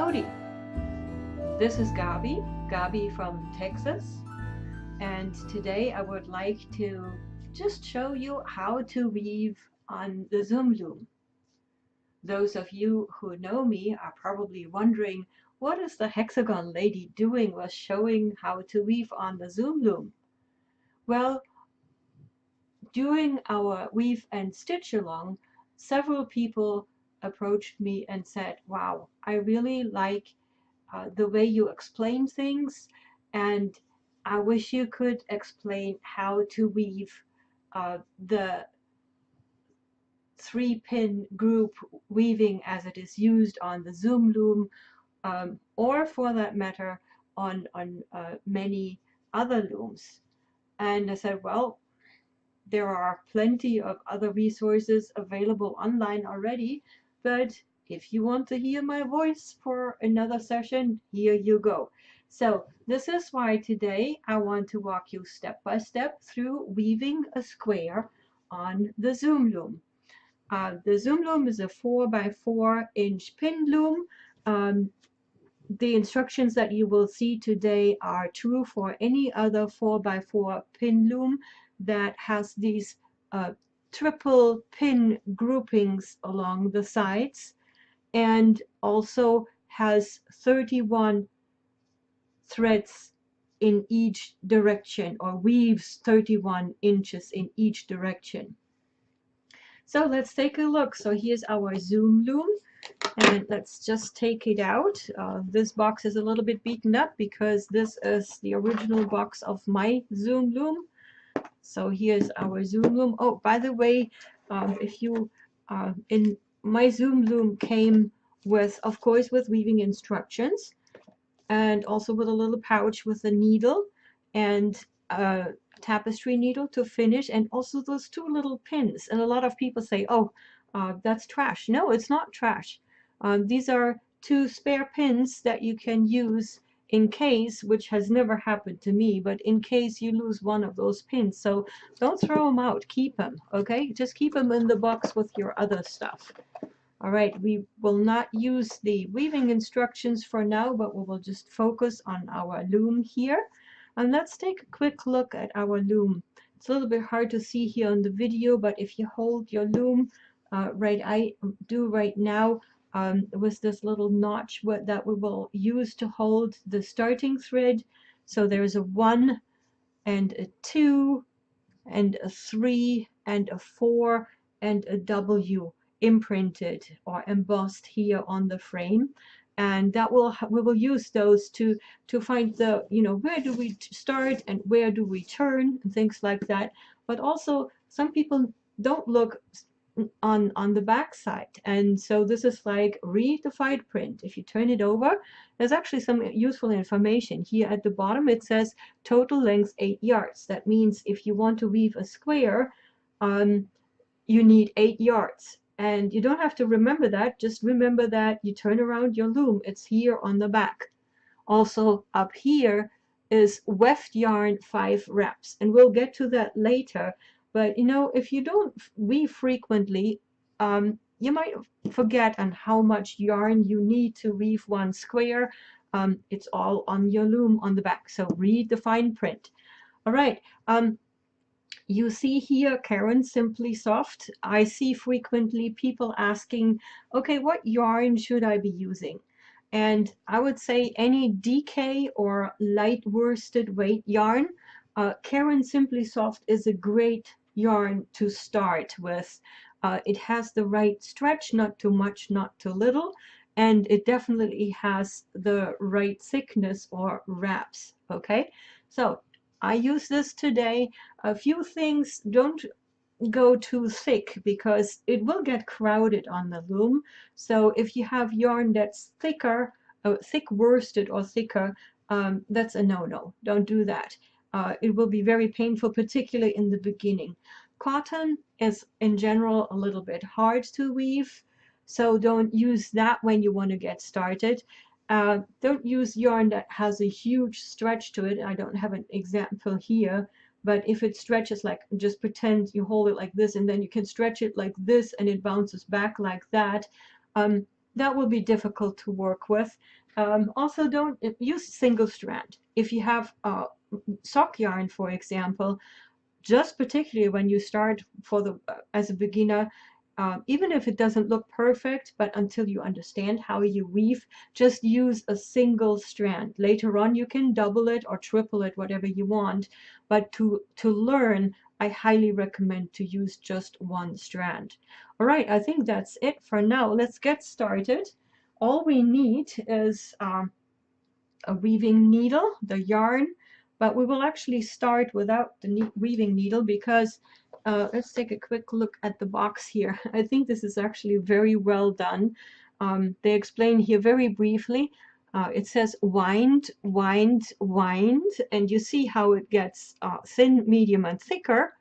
Howdy, this is Gabi from Texas, and today I would like to just show you how to weave on the Zoom loom. Those of you who know me are probably wondering, what is the hexagon lady doing with showing how to weave on the Zoom loom? Well, during our weave and stitch along, several people approached me and said, wow, I really like the way you explain things, and I wish you could explain how to weave the 3-pin group weaving as it is used on the Zoom loom, or for that matter on many other looms. And I said, well, there are plenty of other resources available online already, but if you want to hear my voice for another session, here you go. So this is why today I want to walk you step by step through weaving a square on the Zoom loom. The Zoom loom is a 4x4-inch pin loom. The instructions that you will see today are true for any other 4x4 pin loom that has these triple pin groupings along the sides, and also has 31 threads in each direction, or weaves 31 inches in each direction. So let's take a look. So here's our Zoom loom, and let's just take it out. This box is a little bit beaten up because this is the original box of my Zoom loom. So here's our Zoom loom. Oh, by the way, if you in my Zoom loom came with, of course, with weaving instructions, and also with a little pouch with a needle and a tapestry needle to finish, and also those 2 little pins. And a lot of people say, oh, that's trash. No, it's not trash. These are 2 spare pins that you can use in case, which has never happened to me, but in case you lose one of those pins. So don't throw them out, keep them, okay? Just keep them in the box with your other stuff. All right, we will not use the weaving instructions for now, but we will just focus on our loom here. And let's take a quick look at our loom. It's a little bit hard to see here on the video, but if you hold your loom, I do right now, with this little notch that we will use to hold the starting thread. So there's a 1 and a 2 and a 3 and a 4 and a W imprinted or embossed here on the frame, and that we will use those to find the, where do we start and where do we turn and things like that. But also some people don't look on the back side, and so this is like, read the fine print. If you turn it over, there's actually some useful information here at the bottom. It says total length 8 yards. That means if you want to weave a square, you need 8 yards, and you don't have to remember that. Just remember that you turn around your loom, it's here on the back. Also up here is weft yarn 5 wraps, and we'll get to that later. But if you don't weave frequently, you might forget on how much yarn you need to weave one square. It's all on your loom on the back, so read the fine print. All right, you see here Karen Simply Soft. I see frequently people asking, okay, what yarn should I be using? And I would say any DK or light worsted weight yarn. Karen Simply Soft is a great yarn to start with. It has the right stretch, not too much, not too little, and it definitely has the right thickness or wraps. Okay, so I use this today. A few things: don't go too thick because it will get crowded on the loom. So if you have yarn that's thicker, thick worsted or thicker, that's a no-no. Don't do that. It will be very painful, particularly in the beginning. Cotton is in general a little bit hard to weave, so don't use that when you want to get started. Don't use yarn that has a huge stretch to it. I don't have an example here, but if it stretches, like, just pretend you hold it like this, and then you can stretch it like this and it bounces back like that. that will be difficult to work with. Also, don't use single strand. If you have sock yarn, for example, just particularly when you start for the as a beginner, even if it doesn't look perfect, but until you understand how you weave, just use a single strand. Later on you can double it or triple it, whatever you want, but to learn, I highly recommend to use just one strand. All right, I think that's it for now. Let's get started. All we need is a weaving needle, the yarn, but we will actually start without the weaving needle because let's take a quick look at the box here. I think this is actually very well done. They explain here very briefly. It says wind, wind, wind, and you see how it gets thin, medium, and thicker.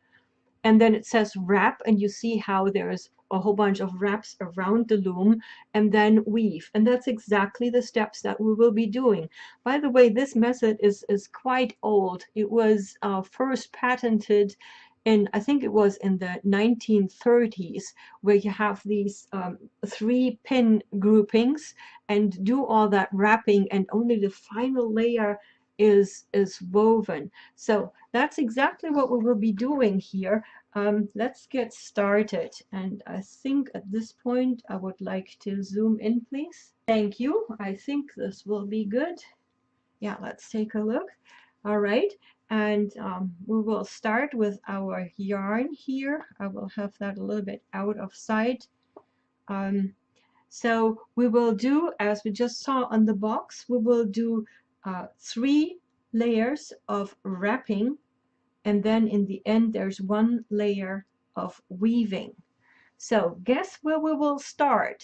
And then it says wrap, and you see how there's a whole bunch of wraps around the loom, and then weave. And that's exactly the steps that we will be doing. By the way, this method is quite old. It was first patented in, I think it was in the 1930s, where you have these 3 pin groupings and do all that wrapping, and only the final layer is woven. So that's exactly what we will be doing here. Let's get started, and I think at this point I would like to zoom in, please. Thank you. I think this will be good. Yeah, let's take a look. All right, and we will start with our yarn here. I will have that a little bit out of sight. So we will do, as we just saw on the box, we will do 3 layers of wrapping, and then in the end there's 1 layer of weaving. So guess where we will start?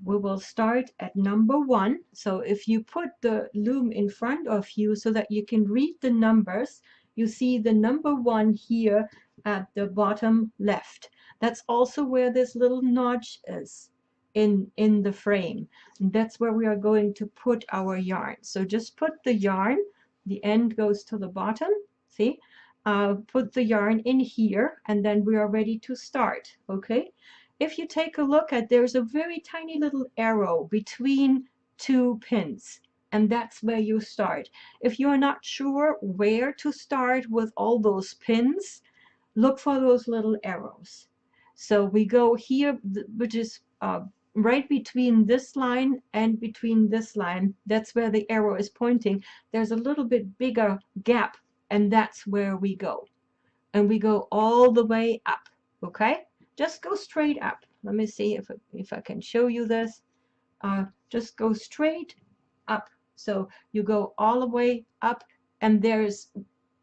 We will start at number 1. So if you put the loom in front of you so that you can read the numbers, you see the number 1 here at the bottom left. That's also where this little notch is in the frame. And that's where we are going to put our yarn. So just put the yarn, the end goes to the bottom, see? Put the yarn in here, and then we are ready to start, okay? If you take a look at, there's a very tiny little arrow between 2 pins, and that's where you start. If you're not sure where to start with all those pins, look for those little arrows. So we go here, which is right between this line and between this line. That's where the arrow is pointing. There's a little bit bigger gap, and that's where we go. And we go all the way up, okay? Just go straight up. Let me see if I can show you this. Just go straight up. So you go all the way up, and there's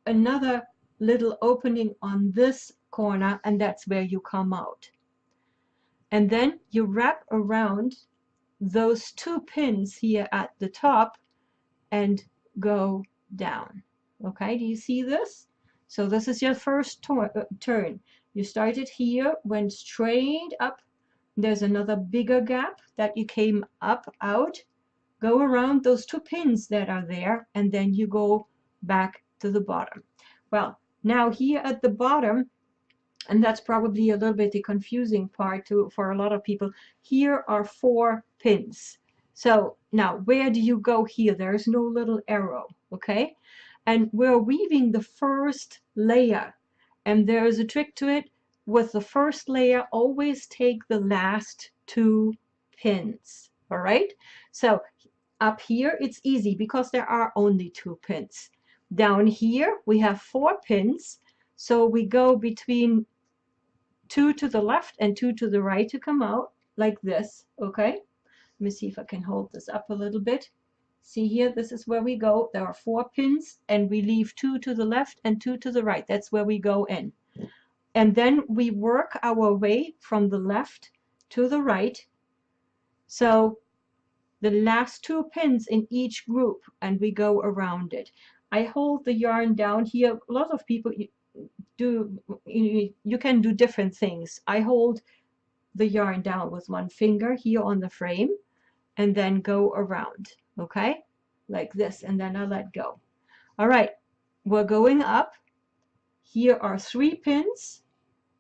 another little opening on this corner, and that's where you come out. And then you wrap around those 2 pins here at the top and go down. Okay, do you see this? So this is your first turn. You started here, went straight up. There's another bigger gap that you came up, out. Go around those 2 pins that are there, and then you go back to the bottom. Well, now here at the bottom, and that's probably a little bit the confusing part for a lot of people, here are 4 pins. So now where do you go here? There's no little arrow, okay? And we're weaving the first layer, and there is a trick to it. With the first layer, always take the last 2 pins, all right? So up here it's easy because there are only 2 pins. Down here we have 4 pins, so we go between 2 to the left and 2 to the right to come out like this, okay? Let me see if I can hold this up a little bit. See here, this is where we go. There are 4 pins, and we leave 2 to the left and 2 to the right. That's where we go in. And then we work our way from the left to the right. So the last 2 pins in each group, and we go around it. I hold the yarn down here. A lot of people you can do different things. I hold the yarn down with 1 finger here on the frame, and then go around, okay, like this, and then I let go. All right, we're going up. Here are 3 pins,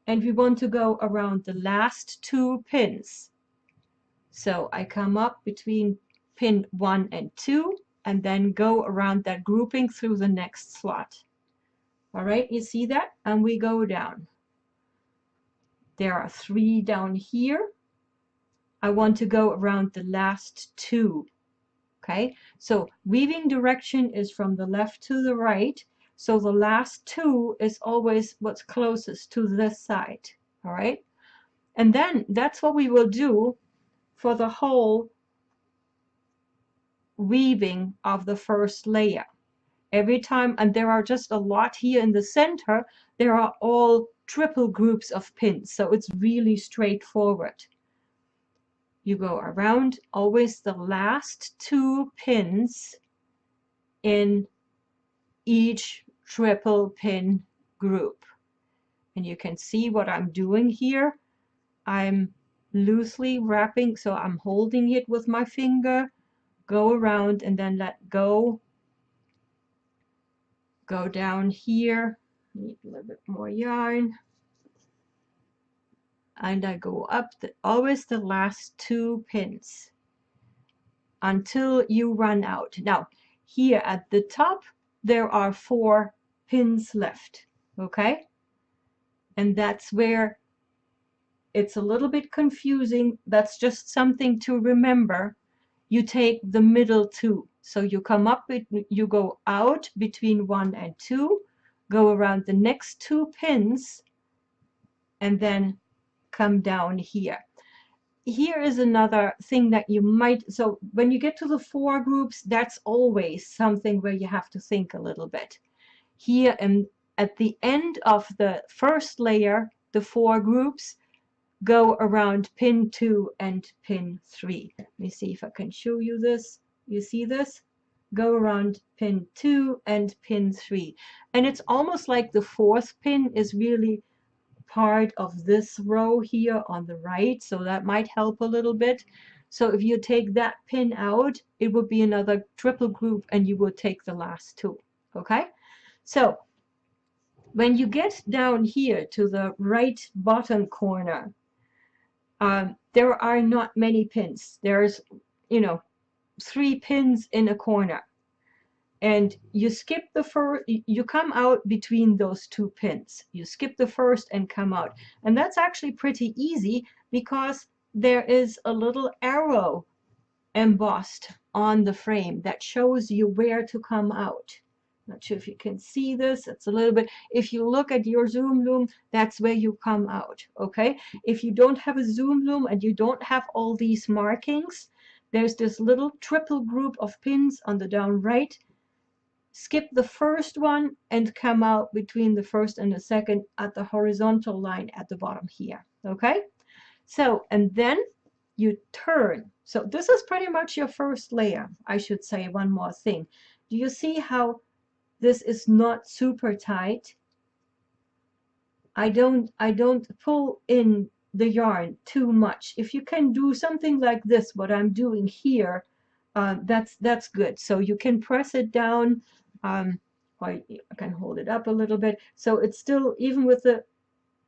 and we want to go around the last 2 pins. So I come up between pin 1 and 2 and then go around that grouping through the next slot. All right, you see that? And we go down. There are 3 down here. I want to go around the last 2. Okay, so weaving direction is from the left to the right. So the last 2 is always what's closest to this side. All right, and then that's what we will do for the whole weaving of the first layer. Every time, and there are just a lot here in the center, there are all triple groups of pins, so it's really straightforward. You go around always the last 2 pins in each triple pin group. And you can see what I'm doing here. I'm loosely wrapping, so I'm holding it with my finger, go around and then let go. Go down here, need a little bit more yarn. And I go up always the last 2 pins until you run out. Now, here at the top, there are 4 pins left, okay? And that's where it's a little bit confusing. That's just something to remember. You take the middle 2. So you come up, you go out between 1 and 2, go around the next 2 pins, and then come down here. Here is another thing that you might, so when you get to the 4 groups, that's always something where you have to think a little bit. Here and at the end of the first layer, the 4 groups go around pin 2 and pin 3. Let me see if I can show you this. You see this? Go around pin 2 and pin 3. And it's almost like the 4th pin is really part of this row here on the right, so that might help a little bit. So if you take that pin out, it would be another triple group and you would take the last 2. Okay, so when you get down here to the right bottom corner, there are not many pins. There's 3 pins in a corner, and you skip the first, you come out between those 2 pins. You skip the first and come out. And that's actually pretty easy because there is a little arrow embossed on the frame that shows you where to come out. Not sure if you can see this. It's a little bit, if you look at your Zoom loom, that's where you come out. Okay, if you don't have a Zoom loom and you don't have all these markings, there's this little triple group of pins on the down right. Skip the first one and come out between the first and the second at the horizontal line at the bottom here. Okay, so and then you turn. So this is pretty much your first layer. I should say one more thing. Do you see how this is not super tight? I don't pull in the yarn too much. If you can do something like this, what I'm doing here, that's good. So you can press it down, or I can hold it up a little bit. So it's still, even with the,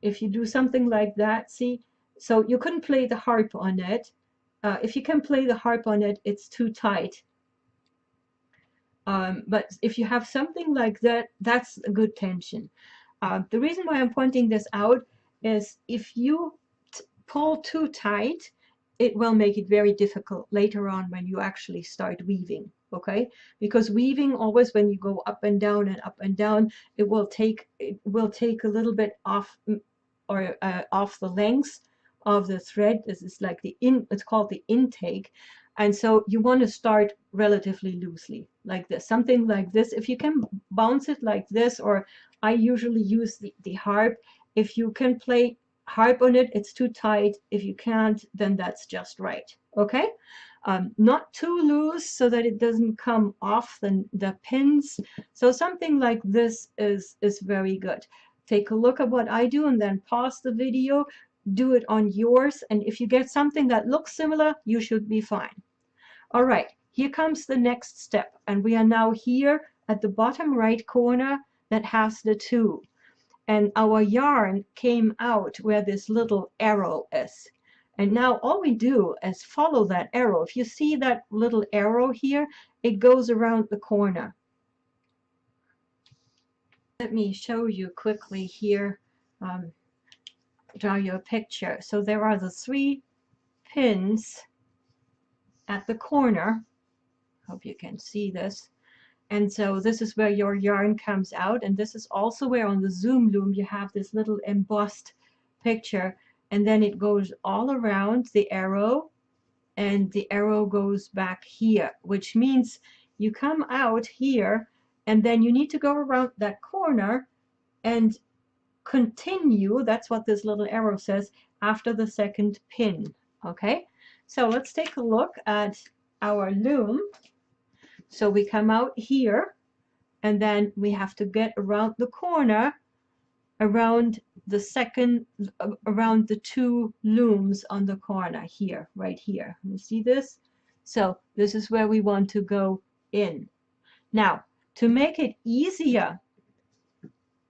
if you do something like that, see, so you couldn't play the harp on it. If you can play the harp on it, it's too tight. But if you have something like that, that's a good tension. The reason why I'm pointing this out is if you pull too tight, it will make it very difficult later on when you actually start weaving. Okay, because weaving always, when you go up and down and up and down, it will take a little bit off, or off the length of the thread. This is like it's called the intake. And so you want to start relatively loosely, like this, something like this. If you can bounce it like this, or I usually use the harp. If you can play harp on it, it's too tight. If you can't, then that's just right. Okay, not too loose so that it doesn't come off the pins. So something like this is very good. Take a look at what I do and then pause the video. Do it on yours, and if you get something that looks similar, you should be fine. All right, here comes the next step, and we are now here at the bottom right corner that has the 2, and our yarn came out where this little arrow is, And now all we do is follow that arrow. If you see that little arrow here, it goes around the corner. Let me show you quickly here, draw you a picture. So there are the 3 pins at the corner. Hope you can see this. And so this is where your yarn comes out, and this is also where on the Zoom loom you have this little embossed picture, and then it goes all around the arrow, and the arrow goes back here, which means you come out here, and then you need to go around that corner and continue. That's what this little arrow says, after the 2nd pin. Okay, so let's take a look at our loom. So we come out here, and then we have to get around the corner, around the 2 looms on the corner here, right here. You see this? So this is where we want to go in. Now, to make it easier,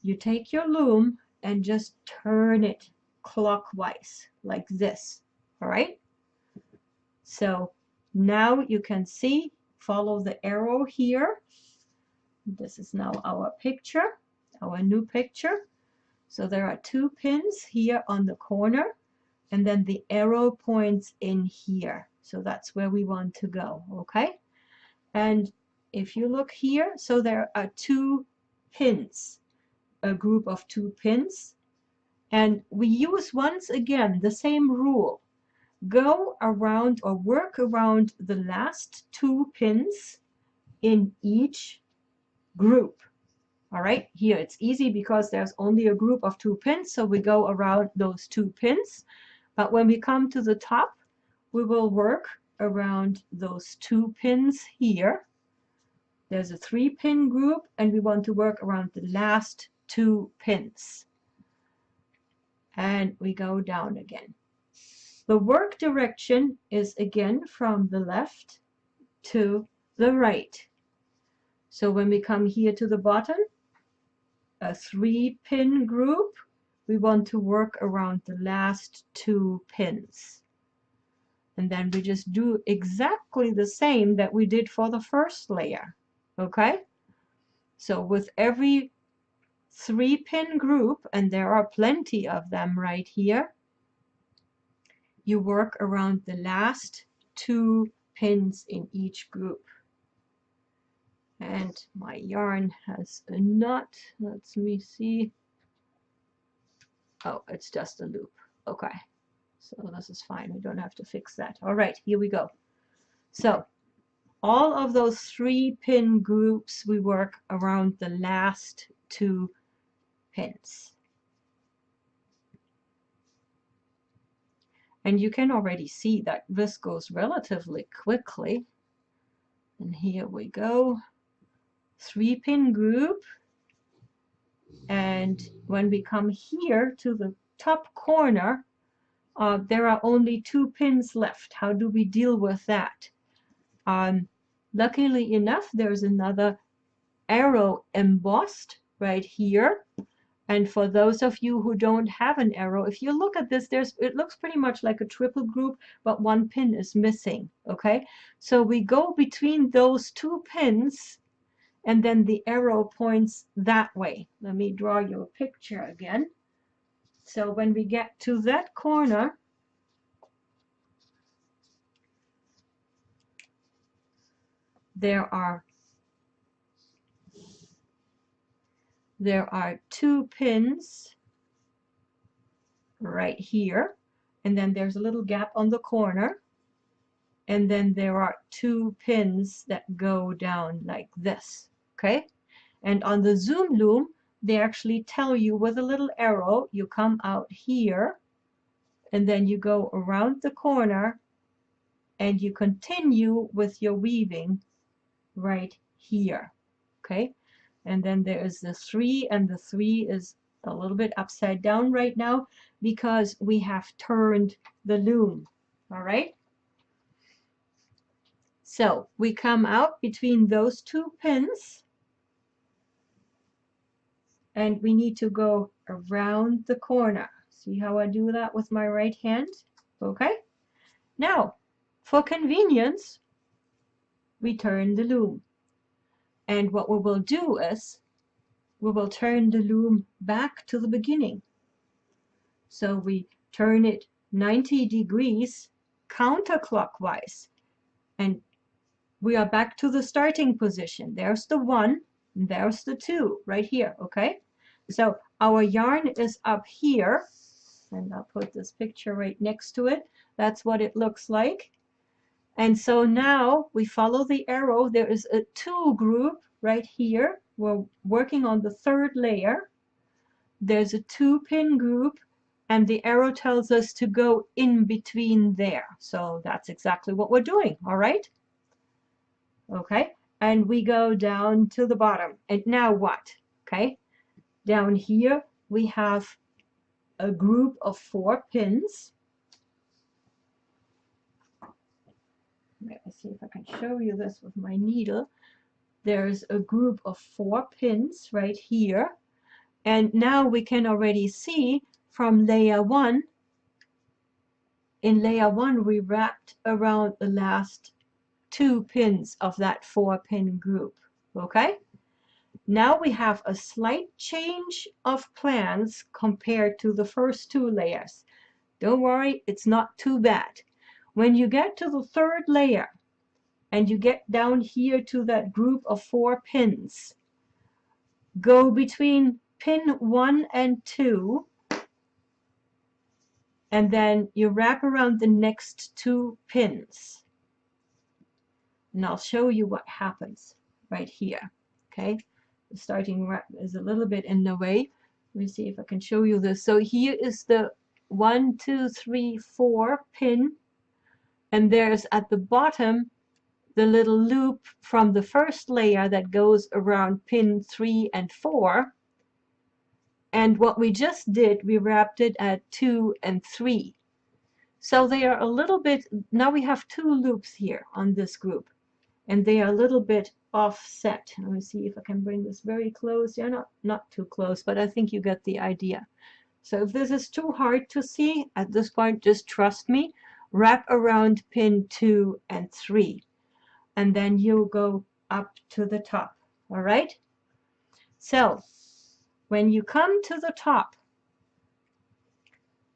you take your loom and just turn it clockwise like this. All right? So now you can see, follow the arrow here. This is now our picture, our new picture. So there are 2 pins here on the corner, and then the arrow points in here. So that's where we want to go, okay? And if you look here, so there are 2 pins, a group of 2 pins, and we use once again the same rule. Go around or work around the last 2 pins in each group. All right, here it's easy because there's only a group of 2 pins, so we go around those 2 pins. But when we come to the top, we will work around those 2 pins here. There's a 3-pin group, and we want to work around the last 2 pins. And we go down again. The work direction is again from the left to the right. So when we come here to the bottom, a 3-pin group, we want to work around the last 2 pins. And then we just do exactly the same that we did for the first layer. Okay? So with every 3-pin group, and there are plenty of them right here, you work around the last 2 pins in each group. And my yarn has a knot. Let me see. Oh, it's just a loop. Okay. So this is fine. We don't have to fix that. All right, here we go. So all of those 3-pin groups, we work around the last 2 pins. And you can already see that this goes relatively quickly. And here we go. 3-pin group. And when we come here to the top corner, there are only 2 pins left. How do we deal with that? Luckily enough, there's another arrow embossed right here. And for those of you who don't have an arrow, if you look at this, it looks pretty much like a triple group, but 1 pin is missing. Okay, so we go between those 2 pins, and then the arrow points that way. Let me draw you a picture again. So when we get to that corner, there are 2 pins right here, and then there's a little gap on the corner, and then there are 2 pins that go down like this. Okay, and on the Zoom loom they actually tell you with a little arrow, you come out here, and then you go around the corner, and you continue with your weaving right here. Okay, and then there is the 3, and the 3 is a little bit upside down right now because we have turned the loom. All right, so we come out between those 2 pins, and we need to go around the corner. See how I do that with my right hand? Okay? Now, for convenience, we turn the loom. And what we will do is we will turn the loom back to the beginning. So we turn it 90 degrees counterclockwise. And we are back to the starting position. There's the 1, and there's the 2 right here, okay? So our yarn is up here, and I'll put this picture right next to it. That's what it looks like. And so now we follow the arrow. There is a 2 group right here. We're working on the 3rd layer. There's a 2-pin group, and the arrow tells us to go in between there. So that's exactly what we're doing, all right? Okay, and we go down to the bottom. And now what? Okay, down here we have a group of 4 pins. Let me see if I can show you this with my needle. There's a group of 4 pins right here. And now we can already see from layer 1, in layer 1 we wrapped around the last 2 pins of that 4-pin group. Okay? Now we have a slight change of plans compared to the first 2 layers. Don't worry, it's not too bad. When you get to the 3rd layer and you get down here to that group of 4 pins, go between pin 1 and 2, and then you wrap around the next 2 pins. And I'll show you what happens right here. Okay, the starting wrap is a little bit in the way. Let me see if I can show you this. So here is the 1, 2, 3, 4 pin, and there's at the bottom the little loop from the first layer that goes around pin 3 and 4. And what we just did, we wrapped it at 2 and 3. So they are a little bit, now we have 2 loops here on this group, and they are a little bit offset. Let me see if I can bring this very close. Yeah, not too close, but I think you get the idea. So if this is too hard to see at this point, just trust me. Wrap around pin 2 and 3, and then you go up to the top. All right? So when you come to the top,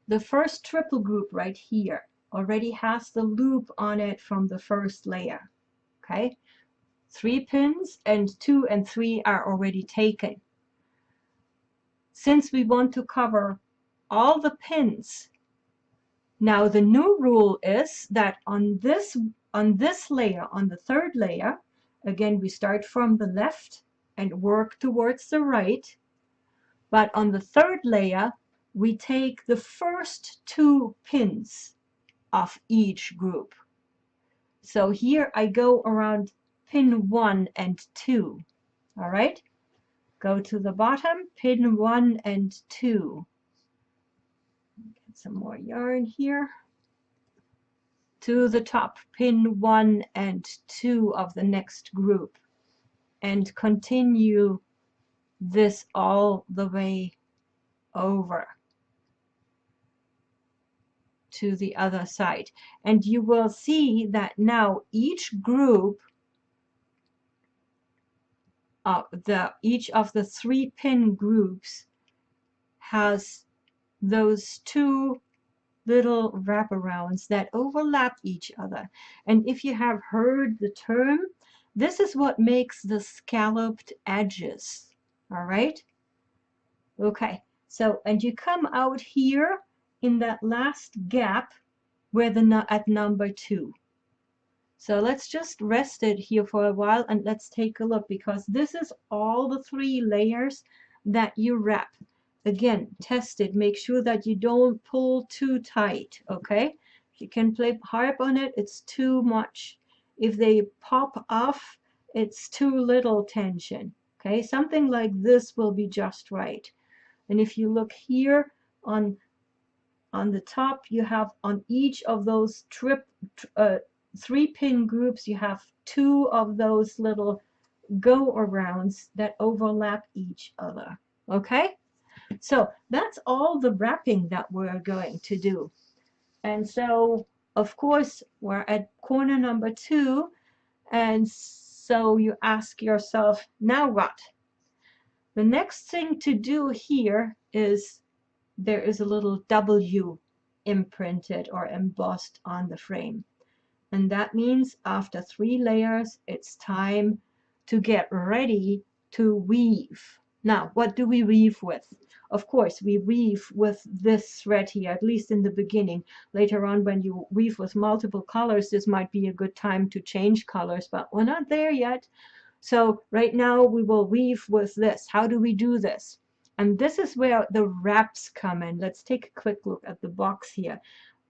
the first triple group right here already has the loop on it from the first layer. Okay? 3 pins, and 2 and 3 are already taken. Since we want to cover all the pins, now the new rule is that on this layer, on the 3rd layer, again we start from the left and work towards the right, but on the 3rd layer we take the first 2 pins of each group. So here I go around pin 1 and 2. All right, go to the bottom, pin 1 and 2. Get some more yarn here. To the top, pin 1 and 2 of the next group, and continue this all the way over to the other side. And you will see that now each group, each of the 3 pin groups has those 2 little wraparounds that overlap each other. And if you have heard the term, this is what makes the scalloped edges. All right? Okay, so, and you come out here in that last gap where at number 2. So let's just rest it here for a while and let's take a look, because this is all the 3 layers that you wrap. Again, test it. Make sure that you don't pull too tight, okay? If you can play harp on it, it's too much. If they pop off, it's too little tension, okay? Something like this will be just right. And if you look here on the top, you have on each of those 3 pin groups, you have 2 of those little go-arounds that overlap each other, okay? So that's all the wrapping that we're going to do. And so, of course, we're at corner number 2. And so you ask yourself, now what? The next thing to do here is there is a little W imprinted or embossed on the frame. And that means after 3 layers, it's time to get ready to weave. Now, what do we weave with? Of course, we weave with this thread here, at least in the beginning. Later on, when you weave with multiple colors, this might be a good time to change colors, but we're not there yet. So right now, we will weave with this. How do we do this? And this is where the wraps come in. Let's take a quick look at the box here.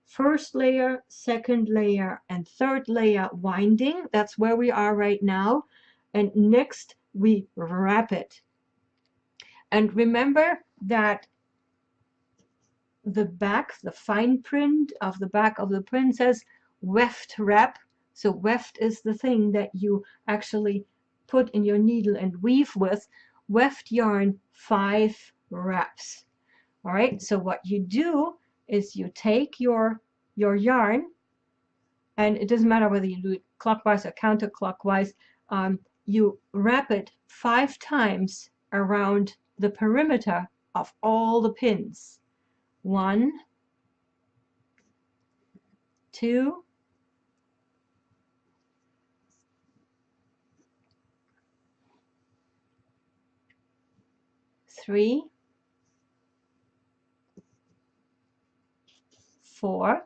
First layer, second layer, and third layer winding. That's where we are right now. And next, we wrap it. And remember that the back, the fine print of the back of the print says weft wrap. So weft is the thing that you actually put in your needle and weave with. Weft yarn, 5 wraps. All right, so what you do is you take your yarn, and it doesn't matter whether you do it clockwise or counterclockwise, you wrap it 5 times around the perimeter of all the pins. 1, 2, 3, 4,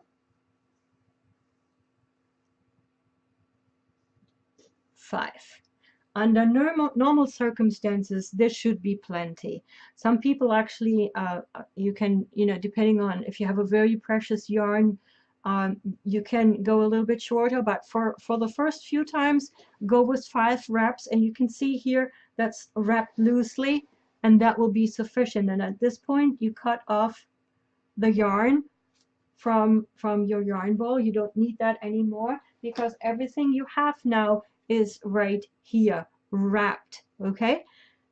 5. Under normal circumstances, this should be plenty. Some people actually, you can, depending on if you have a very precious yarn, you can go a little bit shorter, but for the first few times, go with 5 wraps, and you can see here that's wrapped loosely, and that will be sufficient. And at this point, you cut off the yarn from your yarn ball. You don't need that anymore because everything you have now is right here, wrapped. Okay,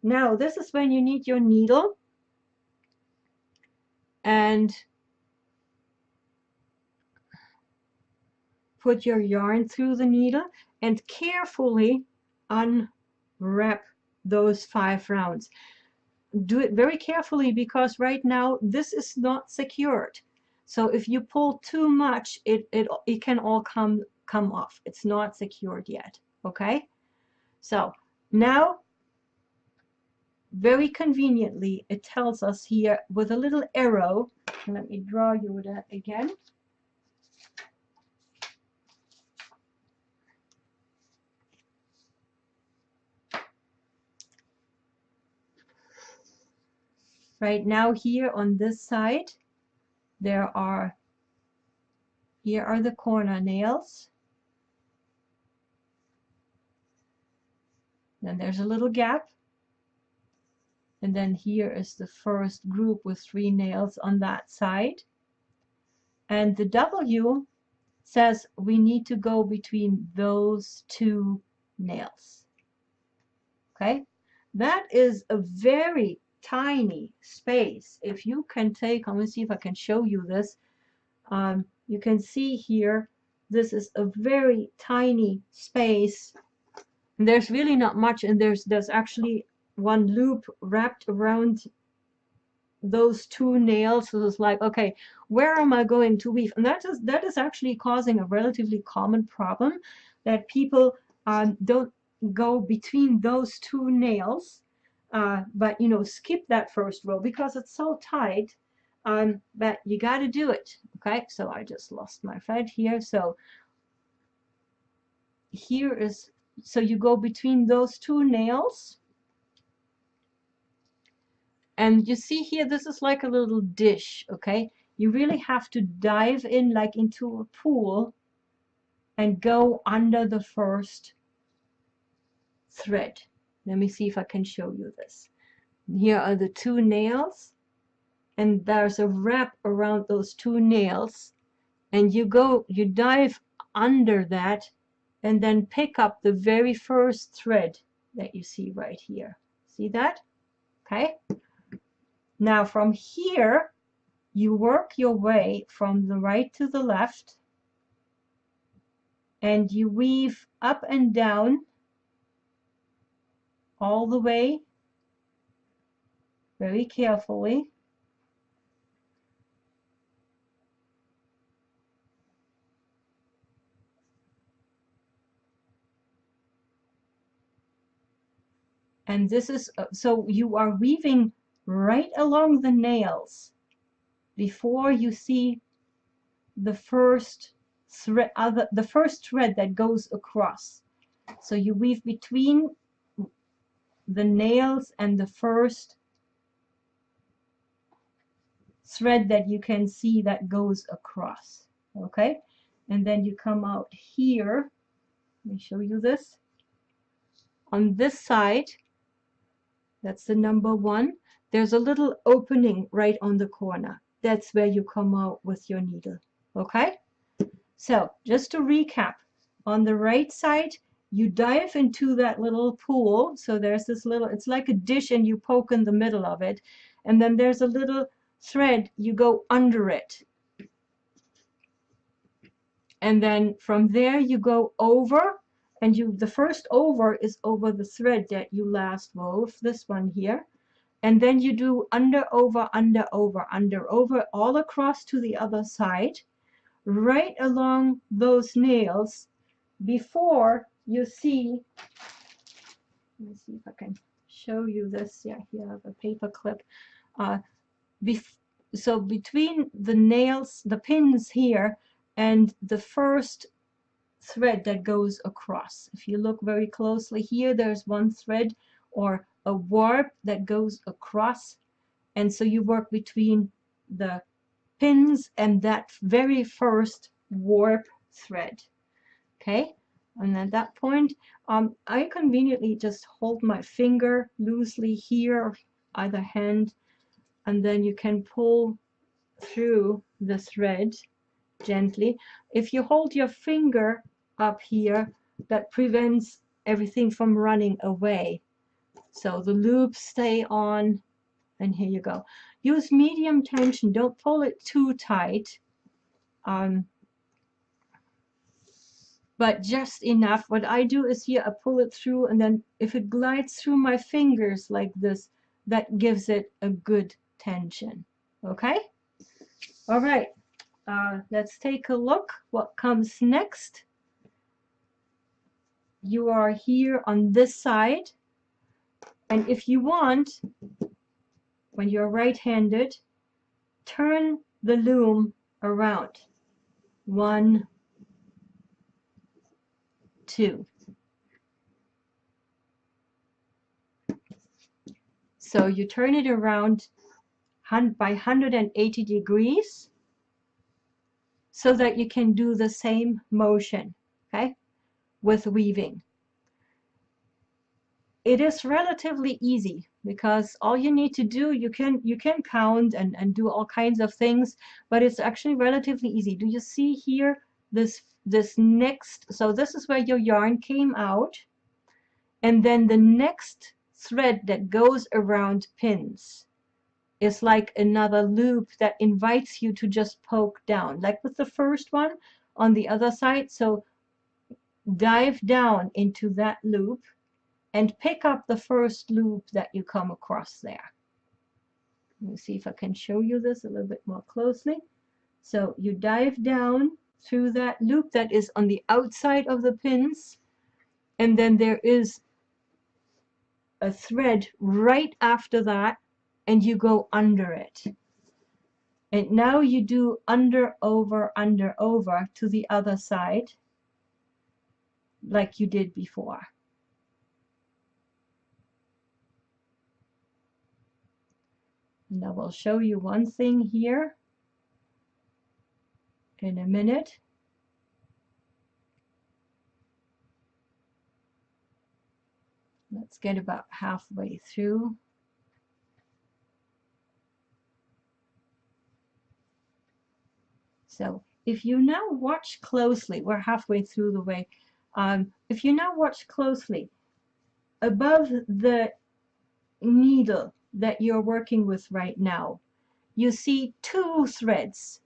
now this is when you need your needle and put your yarn through the needle and carefully unwrap those 5 rounds. Do it very carefully because right now this is not secured. So if you pull too much, it can all come off. It's not secured yet. Okay, so now very conveniently it tells us here with a little arrow. Let me draw you that again. Right now here on this side here are the corner nails. Then there's a little gap. And then here is the first group with 3 nails on that side. And the W says we need to go between those 2 nails. Okay? That is a very tiny space. If you can take, let me see if I can show you this. You can see here, this is a very tiny space. And there's really not much, and there's actually 1 loop wrapped around those 2 nails. So it's like, okay, where am I going to weave? And that is actually causing a relatively common problem, that people don't go between those 2 nails, but skip that first row because it's so tight. But you got to do it. Okay, so I just lost my thread here. So here is, so you go between those 2 nails. And you see here, this is like a little dish, okay? You really have to dive in like into a pool and go under the first thread. Let me see if I can show you this. Here are the 2 nails, and there's a wrap around those 2 nails, and you dive under that and then pick up the very first thread that you see right here. See that? Okay. Now from here, you work your way from the right to the left, and you weave up and down all the way very carefully. And this is, so you are weaving right along the nails before you see the first thread, the first thread that goes across. So you weave between the nails and the first thread that you can see that goes across. Okay, and then you come out here. Let me show you this. On this side, that's the number 1. There's a little opening right on the corner. That's where you come out with your needle. Okay? So, just to recap, on the right side, you dive into that little pool. So there's this little, it's like a dish and you poke in the middle of it. And then there's a little thread, you go under it. And then from there you go over, and the first over is over the thread that you last wove, this one here. And then you do under, over, under, over, under, over, all across to the other side, right along those nails before you see, let me see if I can show you this. Yeah, here I have a paper clip. So between the nails, the pins here, and the first thread that goes across. If you look very closely here, there's one thread or a warp that goes across, and so you work between the pins and that very first warp thread. Okay, and at that point, I conveniently just hold my finger loosely here, either hand, and then you can pull through the thread gently. If you hold your finger up here, that prevents everything from running away. So the loops stay on, and here you go. Use medium tension, don't pull it too tight, but just enough. What I do is here I pull it through, and then if it glides through my fingers like this, that gives it a good tension. Okay? All right. Let's take a look what comes next. You are here on this side, and if you want, when you're right-handed, turn the loom around. 1, 2. So you turn it around by 180 degrees so that you can do the same motion, okay, with weaving. It is relatively easy because all you need to do, you can count and do all kinds of things, but it's actually relatively easy. Do you see here this next, so this is where your yarn came out, and then the next thread that goes around pins is like another loop that invites you to just poke down, like with the first one on the other side. So dive down into that loop and pick up the first loop that you come across there. Let me see if I can show you this a little bit more closely. So you dive down through that loop that is on the outside of the pins, and then there is a thread right after that, and you go under it. And now you do under, over to the other side like you did before. And I will show you one thing here in a minute. Let's get about halfway through. So if you now watch closely, we're halfway through the way. If you now watch closely, above the needle that you're working with right now, you see 2 threads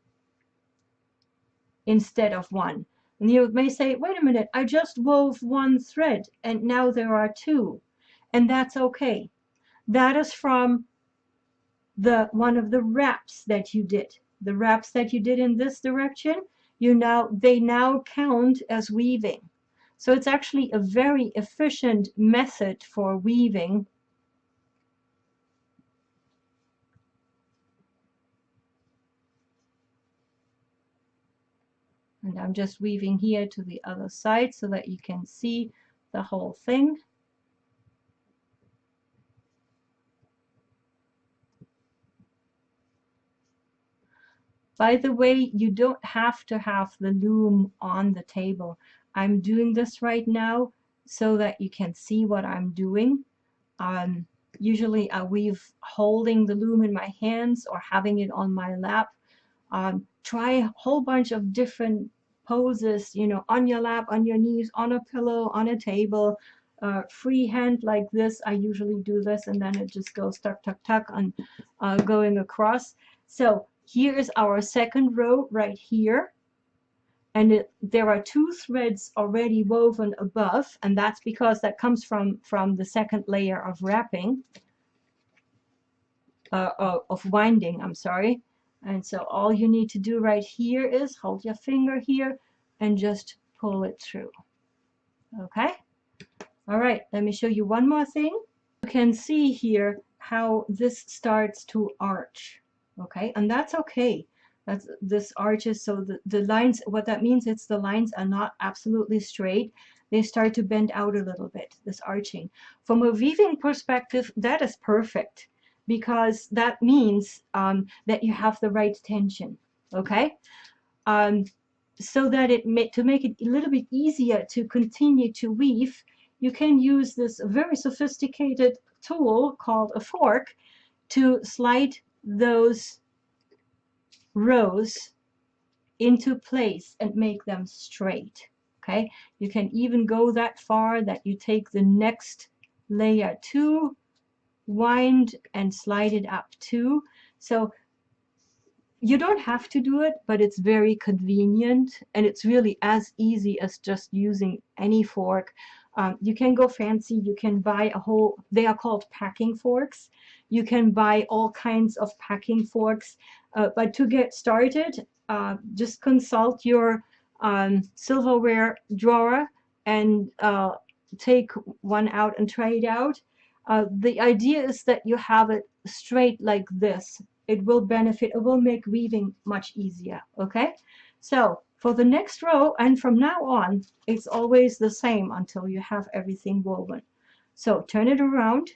instead of 1. And you may say, wait a minute, I just wove 1 thread and now there are 2. And that's okay. That is from one of the wraps that you did. The wraps that you did in this direction, they now count as weaving. So it's actually a very efficient method for weaving. And I'm just weaving here to the other side so that you can see the whole thing. By the way, you don't have to have the loom on the table. I'm doing this right now so that you can see what I'm doing. Usually I weave holding the loom in my hands or having it on my lap. Try a whole bunch of different poses, you know, on your lap, on your knees, on a pillow, on a table, freehand like this. I usually do this and then it just goes tuck, tuck, tuck on going across. So here is our second row right here. And there are 2 threads already woven above, and that's because that comes from the second layer of wrapping, of winding, I'm sorry. And so all you need to do right here is hold your finger here and just pull it through. Okay? All right, let me show you one more thing. You can see here how this starts to arch. Okay, and that's okay. This arches, so the lines, what that means is the lines are not absolutely straight. They start to bend out a little bit, this arching. From a weaving perspective, that is perfect because that means that you have the right tension. Okay, so that to make it a little bit easier to continue to weave, you can use this very sophisticated tool called a fork to slide those rows into place and make them straight. Okay, you can even go that far that you take the next layer too, wind and slide it up too. So you don't have to do it, but it's very convenient and it's really as easy as just using any fork. You can go fancy, you can buy they are called packing forks. You can buy all kinds of packing forks, but to get started, just consult your silverware drawer and take one out and try it out. The idea is that you have it straight like this. It will make weaving much easier. Okay, so for the next row and from now on it's always the same until you have everything woven. So turn it around,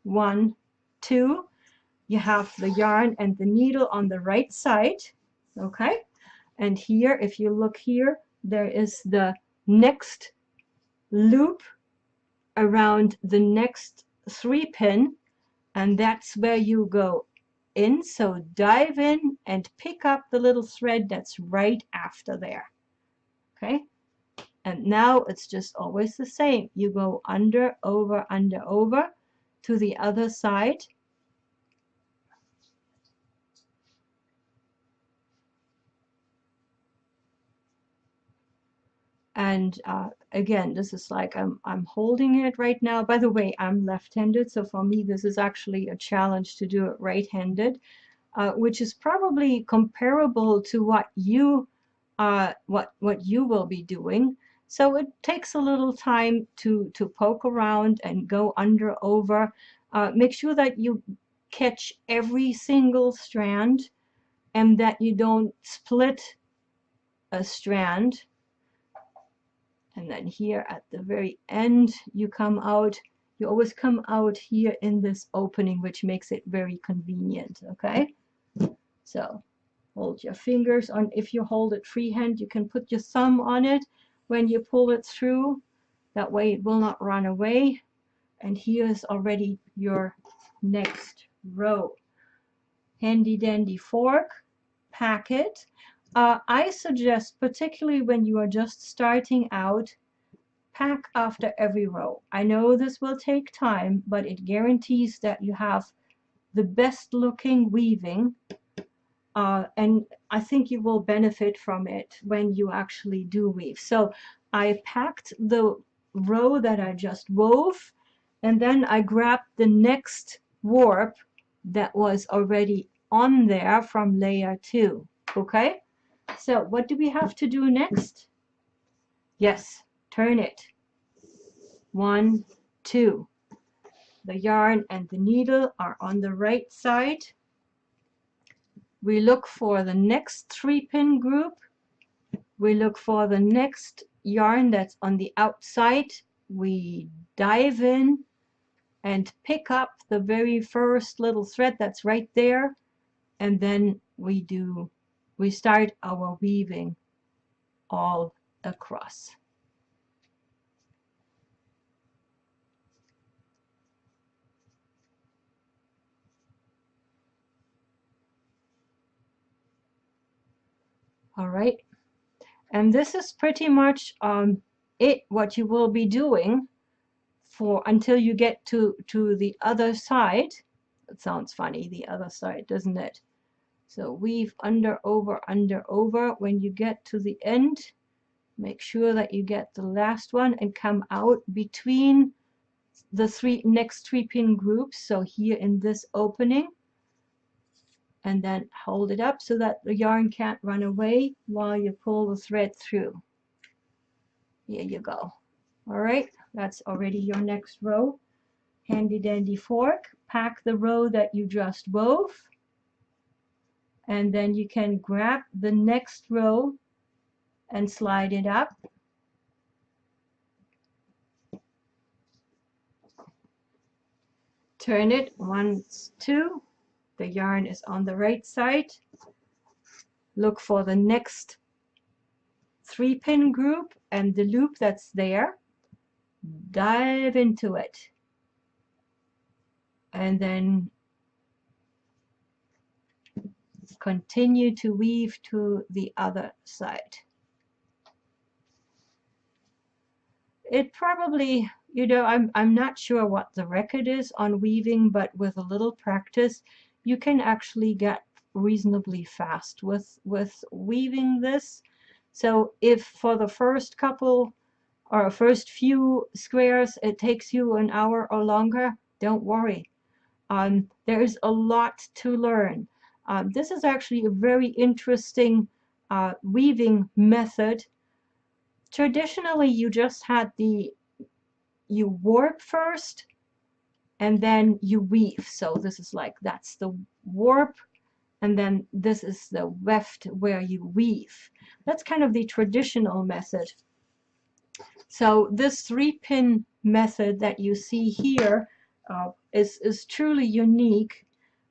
1, 2, you have the yarn and the needle on the right side. Okay, and here, if you look here, there is the next loop around the next 3-pin, and that's where you go in. So dive in and pick up the little thread that's right after there. Okay, and now it's just always the same. You go under, over to the other side. And again, this is like I'm holding it right now. By the way, I'm left-handed, so for me this is actually a challenge to do it right-handed, which is probably comparable to what you will be doing. So it takes a little time to poke around and go under, over. Make sure that you catch every single strand and that you don't split a strand. And then here at the very end, you always come out here in this opening, which makes it very convenient. Okay, so hold your fingers on. If you hold it freehand, you can put your thumb on it when you pull it through. That way it will not run away. And here's already your next row. Handy dandy fork, pack it. I suggest, particularly when you are just starting out, pack after every row. I know this will take time, but it guarantees that you have the best looking weaving and I think you will benefit from it when you actually do weave. So I packed the row that I just wove, and then I grabbed the next warp that was already on there from layer 2. Okay, so what do we have to do next? Yes, turn it. 1, 2. The yarn and the needle are on the right side. We look for the next 3-pin group. We look for the next yarn that's on the outside. We dive in and pick up the very first little thread that's right there, and then we start our weaving all across. All right, and this is pretty much what you will be doing for until you get to the other side. It sounds funny, the other side, doesn't it? So weave under, over, under, over. When you get to the end, make sure that you get the last one and come out between the next 3-pin groups. So here in this opening, and then hold it up so that the yarn can't run away while you pull the thread through. Here you go. All right, that's already your next row. Handy dandy fork, pack the row that you just wove, and then you can grab the next row and slide it up. Turn it 1, 2. The yarn is on the right side. Look for the next 3-pin group and the loop that's there. Dive into it. And then continue to weave to the other side. It probably, you know, I'm not sure what the record is on weaving, but with a little practice, you can actually get reasonably fast with weaving this. So if for the first couple or first few squares it takes you an hour or longer, don't worry. There is a lot to learn. This is actually a very interesting weaving method. Traditionally, you just had you warp first and then you weave. So this is like, that's the warp, and then this is the weft where you weave. That's kind of the traditional method. So this 3-pin method that you see here is truly unique,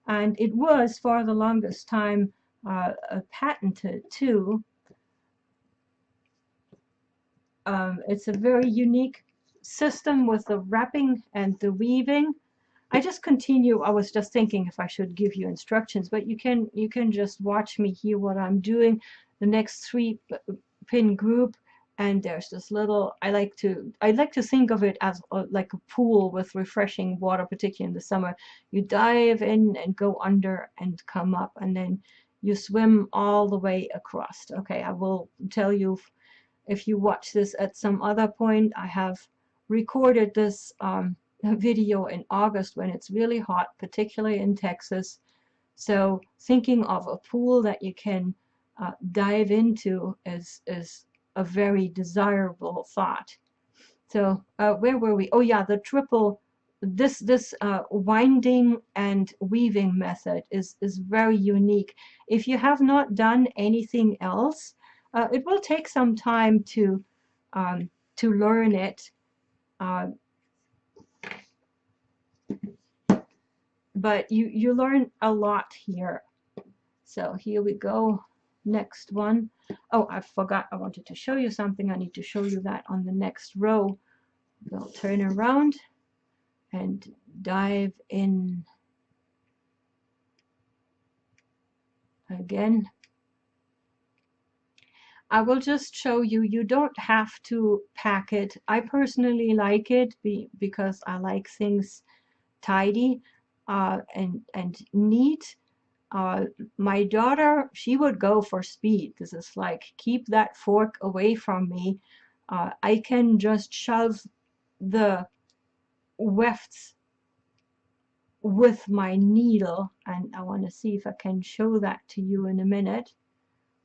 and it was for the longest time patented too. It's a very unique system with the wrapping and the weaving. I just continue. I was just thinking if I should give you instructions, but you can just watch me here what I'm doing. The next 3-pin group, and there's this little. I like to think of it as like a pool with refreshing water, particularly in the summer. You dive in and go under and come up, and then you swim all the way across. Okay, I will tell you. If you watch this at some other point, I have recorded this video in August when it's really hot, particularly in Texas. So thinking of a pool that you can dive into is a very desirable thought. So where were we? Oh yeah, the triple. This winding and weaving method is very unique. If you have not done anything else, it will take some time to learn it, but you learn a lot here. So here we go. Next one. Oh, I forgot. I wanted to show you something. I need to show you that on the next row. We'll turn around and dive in again. I will just show you. You don't have to pack it. I personally like it because I like things tidy and neat. My daughter, she would go for speed. This is like, keep that fork away from me. I can just shove the wefts with my needle, and I want to see if I can show that to you in a minute,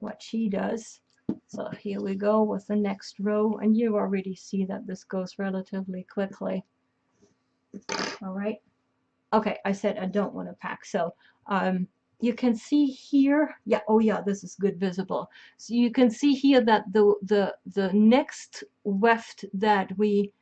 what she does. So here we go with the next row, and you already see that this goes relatively quickly. All right. Okay, I said I don't want to pack. So you can see here, yeah, oh yeah, this is good visible. So you can see here that the next weft that we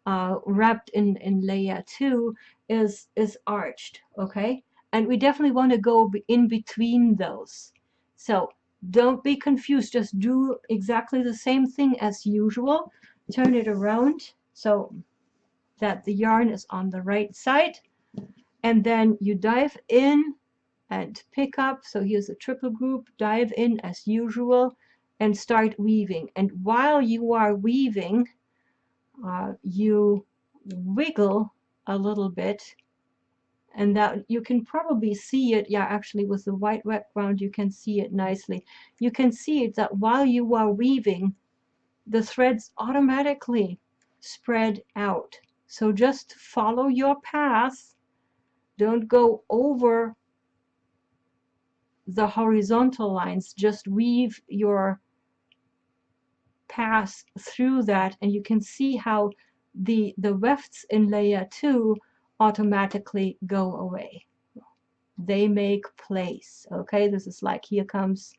wrapped in layer 2 is arched, okay? And we definitely want to go in between those. So don't be confused, just do exactly the same thing as usual. Turn it around so that the yarn is on the right side. And then you dive in and pick up. So here's a triple group, dive in as usual and start weaving. And while you are weaving, you wiggle a little bit, and that you can probably see it. Yeah, actually with the white background you can see it nicely. You can see it that while you are weaving, the threads automatically spread out. So just follow your path. Don't go over the horizontal lines, just weave your path through that, and you can see how the wefts in layer 2 automatically go away. They make place. Okay, this is like, here comes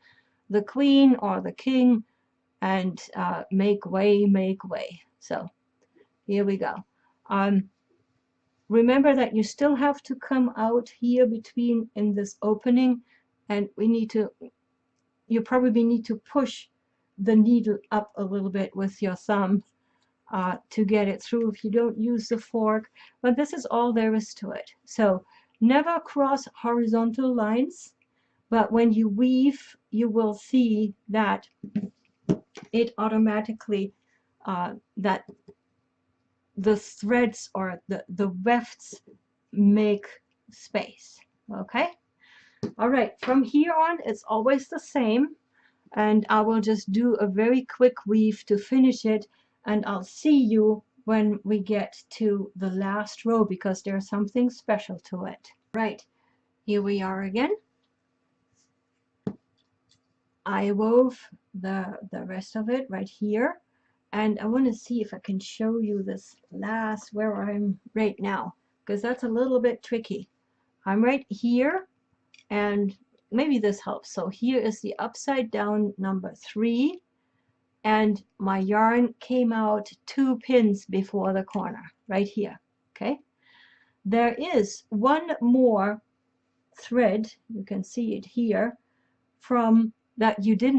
the queen or the king, and make way, make way. So here we go. Remember that you still have to come out here between in this opening, and you probably need to push the needle up a little bit with your thumb to get it through if you don't use the fork. But this is all there is to it. So never cross horizontal lines, but when you weave, you will see that it automatically, that the threads or the wefts make space. Okay? All right, from here on, it's always the same. And I will just do a very quick weave to finish it, and I'll see you when we get to the last row, because there's something special to it. Right, here we are again. I wove the rest of it right here, and I want to see if I can show you this last, where I'm right now, because that's a little bit tricky. I'm right here, and maybe this helps. So here is the upside down number 3, and my yarn came out 2 pins before the corner, right here. Okay, there is one more thread, you can see it here, from that we did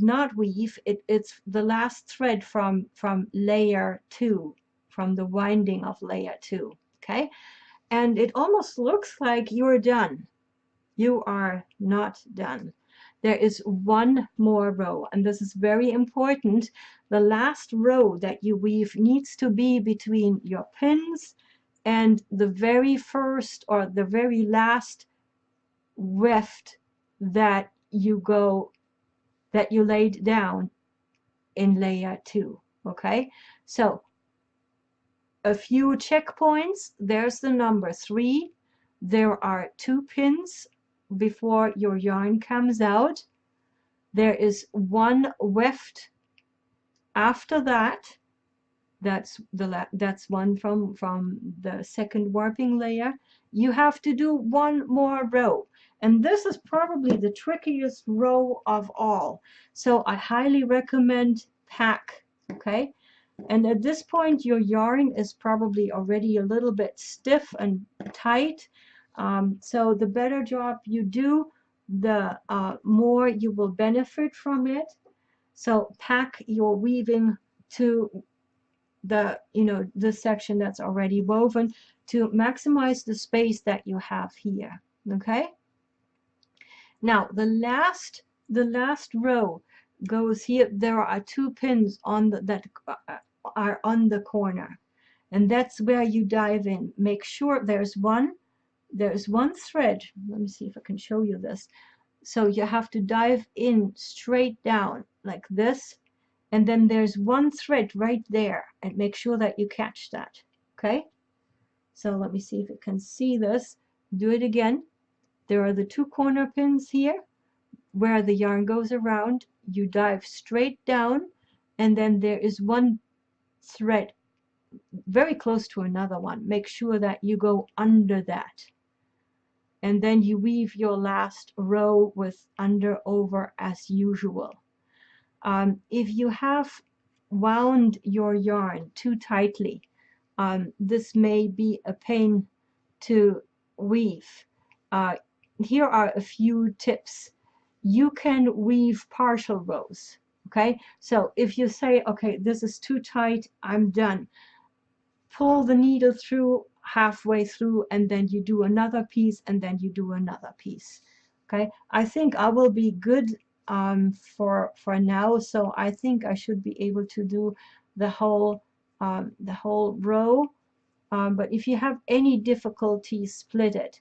not weave. It's the last thread from layer 2, from the winding of layer 2. Okay, and it almost looks like you're done. You are not done. There is one more row, and this is very important. The last row that you weave needs to be between your pins and the very first or the very last weft that you laid down in layer 2. Okay, so a few checkpoints. There's the number 3. There are 2 pins before your yarn comes out. There is one weft after that. That's one from the second warping layer. You have to do one more row, and this is probably the trickiest row of all. So I highly recommend pack. Okay, and at this point your yarn is probably already a little bit stiff and tight. So the better job you do, the more you will benefit from it. So pack your weaving to the section that's already woven to maximize the space that you have here. Okay, now the last row goes here. There are 2 pins on that are on the corner, and that's where you dive in. Make sure there's one there's one thread. Let me see if I can show you this. So you have to dive in straight down like this, and then there's one thread right there, and make sure that you catch that. Okay, so let me see if it can see this. Do it again. There are the two corner pins here where the yarn goes around. You dive straight down, and then there is one thread very close to another one. Make sure that you go under that, and then you weave your last row with under over as usual. If you have wound your yarn too tightly, this may be a pain to weave. Here are a few tips. You can weave partial rows. Okay, so if you say, okay, this is too tight, I'm done, pull the needle through halfway through, and then you do another piece, and then you do another piece. Okay, I think I will be good for now, so I think I should be able to do the whole row. But if you have any difficulty, split it.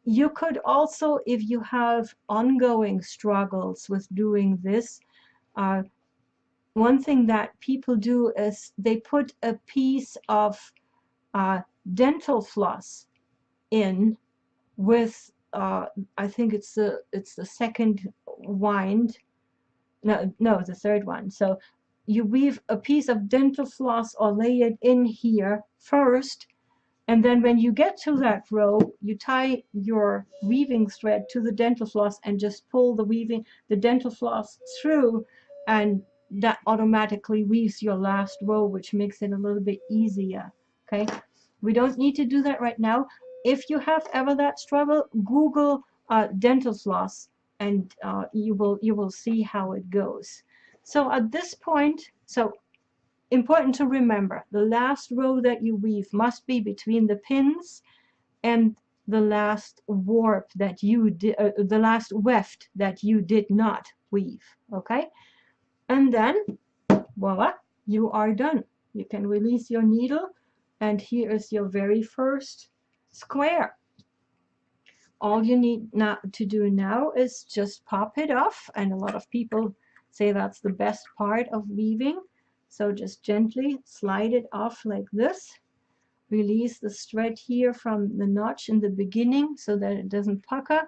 You could also, if you have ongoing struggles with doing this, one thing that people do is they put a piece of dental floss in with I think it's the second wind. No, the third one. So you weave a piece of dental floss or lay it in here first, and then when you get to that row, you tie your weaving thread to the dental floss and just pull the dental floss through, and that automatically weaves your last row, which makes it a little bit easier. Okay, we don't need to do that right now. If you have ever that struggle, Google dental floss, and you will see how it goes. So at this point, important to remember, the last row that you weave must be between the pins and the last warp that you did, the last weft that you did not weave. Okay, and then voila, you are done. You can release your needle, and here is your very first square. All you need not to do now is just pop it off, and a lot of people say that's the best part of weaving. So just gently slide it off like this. Release the thread here from the notch in the beginning so that it doesn't pucker.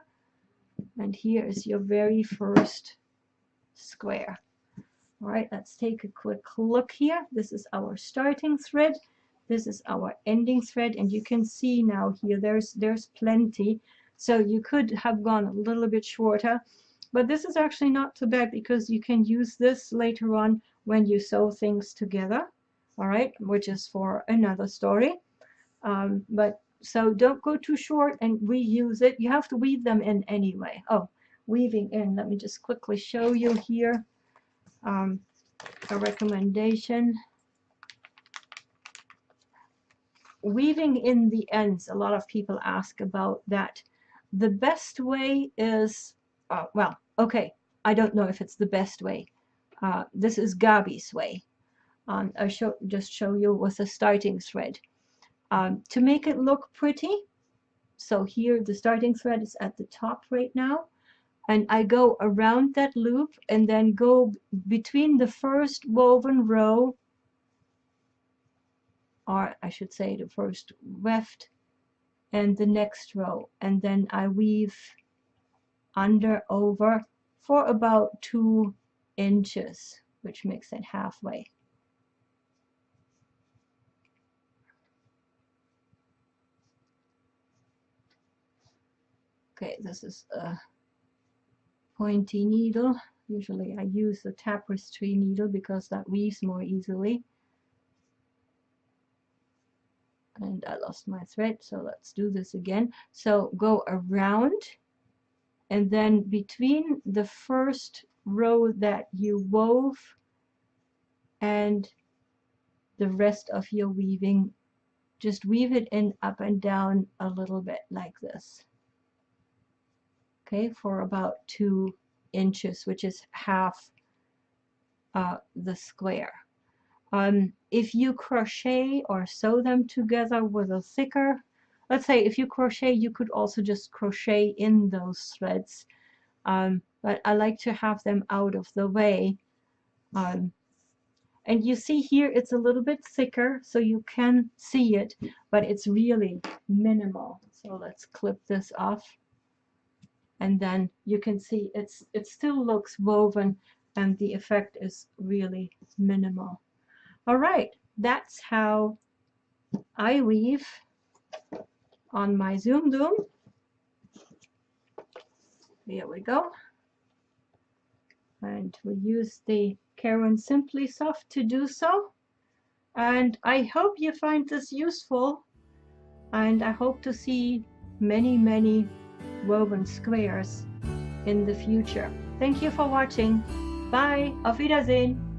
And here is your very first square. All right, let's take a quick look here. This is our starting thread. This is our ending thread, and you can see now here there's plenty. So you could have gone a little bit shorter, but this is actually not too bad because you can use this later on when you sew things together. All right, which is for another story. But so don't go too short and reuse it. You have to weave them in anyway. Oh, weaving in. Let me just quickly show you here a recommendation. Weaving in the ends, a lot of people ask about that. The best way is, well, okay, I don't know if it's the best way. This is Gabi's way. I'll just show you with a starting thread. To make it look pretty, so here the starting thread is at the top right now, and I go around that loop and then go between the first woven row, or I should say the first weft, and the next row, and then I weave under over for about 2 inches, which makes it halfway. Okay, this is a pointy needle. Usually I use the tapestry needle because that weaves more easily. And I lost my thread, so let's do this again. So go around, and then between the first row that you wove and the rest of your weaving, just weave it in up and down a little bit like this. Okay, for about 2 inches, which is half the square. If you crochet or sew them together with a thicker, let's say if you crochet, you could also just crochet in those threads. But I like to have them out of the way. And you see here it's a little bit thicker, so you can see it, but it's really minimal. So let's clip this off. And then you can see it still looks woven, and the effect is really minimal. All right, that's how I weave on my Zoom Loom. Here we go. And we use the Caron Simply Soft to do so. And I hope you find this useful, and I hope to see many, many woven squares in the future. Thank you for watching. Bye. Auf Wiedersehen.